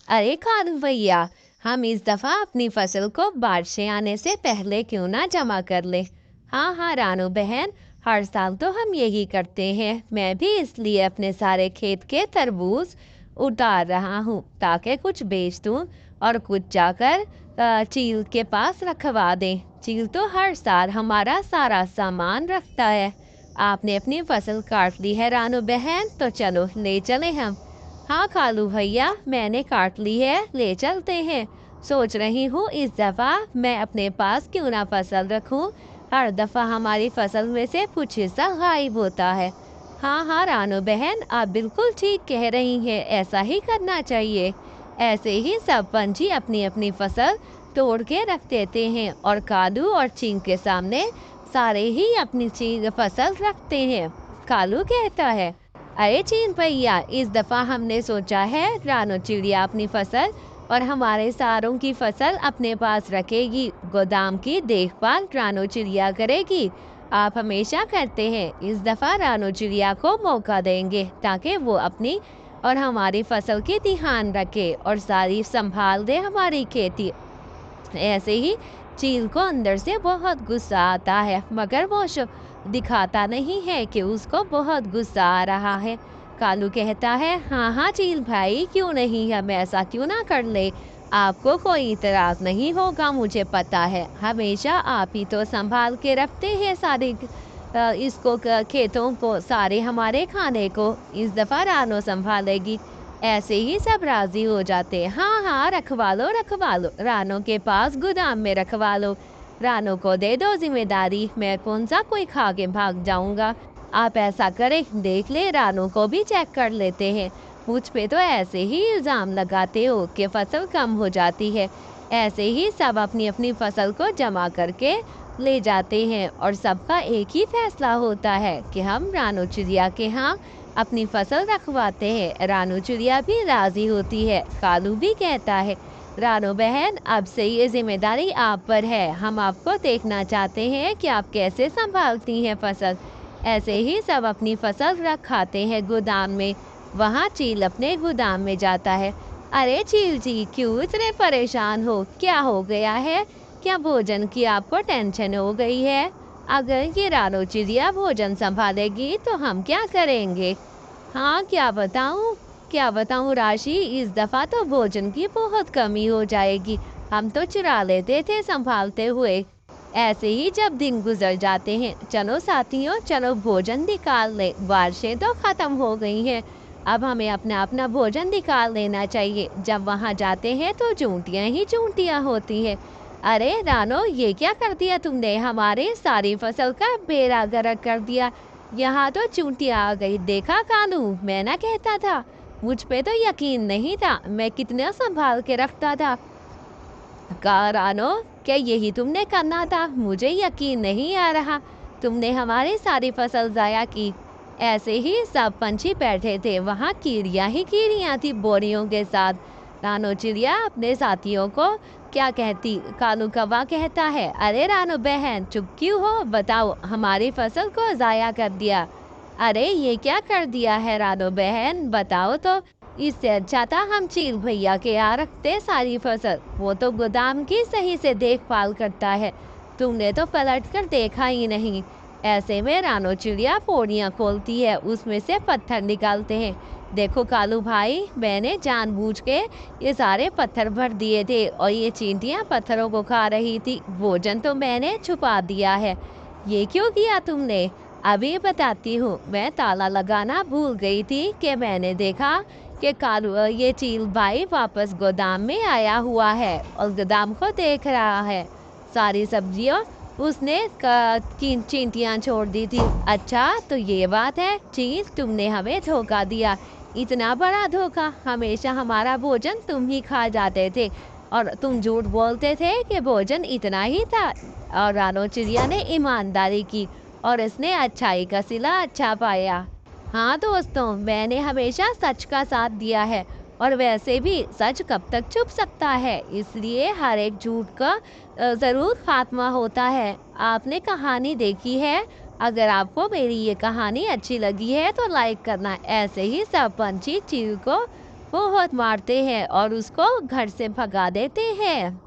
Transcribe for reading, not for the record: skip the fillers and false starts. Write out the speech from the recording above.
अरे कानू भैया, हम इस दफा अपनी फसल को बारिशें आने से पहले क्यों ना जमा कर ले। हाँ हाँ रानू बहन, हर साल तो हम यही करते हैं। मैं भी इसलिए अपने सारे खेत के तरबूज उतार रहा हूँ ताकि कुछ बेच दूँ और कुछ जाकर चील के पास रखवा दें। चील तो हर साल हमारा सारा सामान रखता है। आपने अपनी फसल काट ली है रानू बहन, तो चलो ले चले हम। हाँ कालू भैया, मैंने काट ली है, ले चलते हैं। सोच रही हूँ इस दफा मैं अपने पास क्यों ना फसल रखूँ। हर दफा हमारी फसल में से कुछ हिस्सा गायब होता है। हाँ हाँ रानू बहन, आप बिल्कुल ठीक कह रही हैं, ऐसा ही करना चाहिए। ऐसे ही सब पंछी अपनी अपनी फसल तोड़ के रख देते हैं और कालू और चींग के सामने सारे ही अपनी चीज फसल रखते हैं। कालू कहता है, अरे चीन भैया, इस दफा हमने सोचा है रानो चिड़िया अपनी फसल और हमारे सारों की फसल अपने पास रखेगी। गोदाम की देखभाल रानो चिड़िया करेगी। आप हमेशा करते हैं, इस दफा रानो चिड़िया को मौका देंगे ताकि वो अपनी और हमारी फसल की ध्यान रखे और सारी संभाल दे हमारी खेती। ऐसे ही चील को अंदर से बहुत गुस्सा आता है, मगर वो दिखाता नहीं है कि उसको बहुत गुस्सा आ रहा है। कालू कहता है, हाँ हाँ चील भाई, क्यों नहीं, हम ऐसा क्यों ना कर ले। आपको कोई इतराज नहीं होगा, मुझे पता है। हमेशा आप ही तो संभाल के रखते हैं सारे इसको खेतों को, सारे हमारे खाने को। इस दफा रानो संभालेगी। ऐसे ही सब राजी हो जाते हैं। हाँ हाँ रखवा लो, रानो के पास गोदाम में रखवा लो। रानो को दे दो जिम्मेदारी, मैं कौन सा कोई खा के भाग जाऊंगा। आप ऐसा करें, देख ले रानो को भी चेक कर लेते हैं। मुझ पे तो ऐसे ही इल्ज़ाम लगाते हो कि फसल कम हो जाती है। ऐसे ही सब अपनी अपनी फसल को जमा करके ले जाते हैं और सबका एक ही फैसला होता है कि हम रानो चिड़िया के यहाँ अपनी फसल रखवाते हैं। रानू चिड़िया भी राजी होती है। कालू भी कहता है, रानू बहन, अब से ये जिम्मेदारी आप पर है। हम आपको देखना चाहते हैं कि आप कैसे संभालती हैं फसल। ऐसे ही सब अपनी फसल रखाते हैं गोदाम में। वहाँ चील अपने गोदाम में जाता है। अरे चील जी, क्यों इतने परेशान हो, क्या हो गया है। क्या भोजन की आपको टेंशन हो गई है। अगर ये रानो चिड़िया भोजन संभालेगी तो हम क्या करेंगे। हाँ क्या बताऊँ राशि, इस दफ़ा तो भोजन की बहुत कमी हो जाएगी। हम तो चुरा लेते थे संभालते हुए। ऐसे ही जब दिन गुजर जाते हैं। चलो साथियों, चलो भोजन निकाल ले, बारिशें तो ख़त्म हो गई हैं। अब हमें अपना अपना भोजन निकाल लेना चाहिए। जब वहाँ जाते हैं तो चूंटियाँ ही चूंटियाँ होती हैं। अरे रानो, ये क्या कर दिया तुमने, हमारे सारी फसल का बेड़ा गर्क कर दिया। यहाँ तो चूंटियाँ आ गई, देखा कानू, मैं ना कहता था। मुझ पे तो यकीन नहीं था, मैं कितना संभाल के रखता था। कहा रानो, क्या यही तुमने करना था, मुझे यकीन नहीं आ रहा। तुमने हमारी सारी फसल ज़ाया की। ऐसे ही सब पंछी बैठे थे, वहाँ कीड़ियाँ ही कीड़ियाँ थी बोरियों के साथ। रानो चिड़िया अपने साथियों को क्या कहती, कालू कौवा कहता है, अरे रानो बहन, चुप क्यों हो, बताओ, हमारी फसल को ज़ाया कर दिया। अरे ये क्या कर दिया है रानो बहन, बताओ तो। इससे अच्छा था हम चील भैया के यहाँ रखते सारी फसल, वो तो गोदाम की सही से देखभाल करता है। तुमने तो पलट कर देखा ही नहीं। ऐसे में रानो चिड़िया पोड़ियाँ खोलती है, उसमें से पत्थर निकालते हैं। देखो कालू भाई, मैंने जानबूझ के ये सारे पत्थर भर दिए थे और ये चींटियाँ पत्थरों को खा रही थी। भोजन तो मैंने छुपा दिया है। ये क्यों किया तुमने, अभी बताती हूँ। मैं ताला लगाना भूल गई थी कि मैंने देखा कि कालू ये चील भाई वापस गोदाम में आया हुआ है और गोदाम को देख रहा है। सारी सब्जियों उसने चींटियाँ छोड़ दी थी। अच्छा तो ये बात है, चील तुमने हमें धोखा दिया, इतना बड़ा धोखा। हमेशा हमारा भोजन तुम ही खा जाते थे और तुम झूठ बोलते थे कि भोजन इतना ही था। और रानो चिड़िया ने ईमानदारी की और इसने अच्छाई का सिला अच्छा पाया। हाँ दोस्तों, मैंने हमेशा सच का साथ दिया है और वैसे भी सच कब तक छुप सकता है, इसलिए हर एक झूठ का ज़रूर खात्मा होता है। आपने कहानी देखी है। अगर आपको मेरी ये कहानी अच्छी लगी है तो लाइक करना। ऐसे ही सब पंछी चील को बहुत मारते हैं और उसको घर से भगा देते हैं।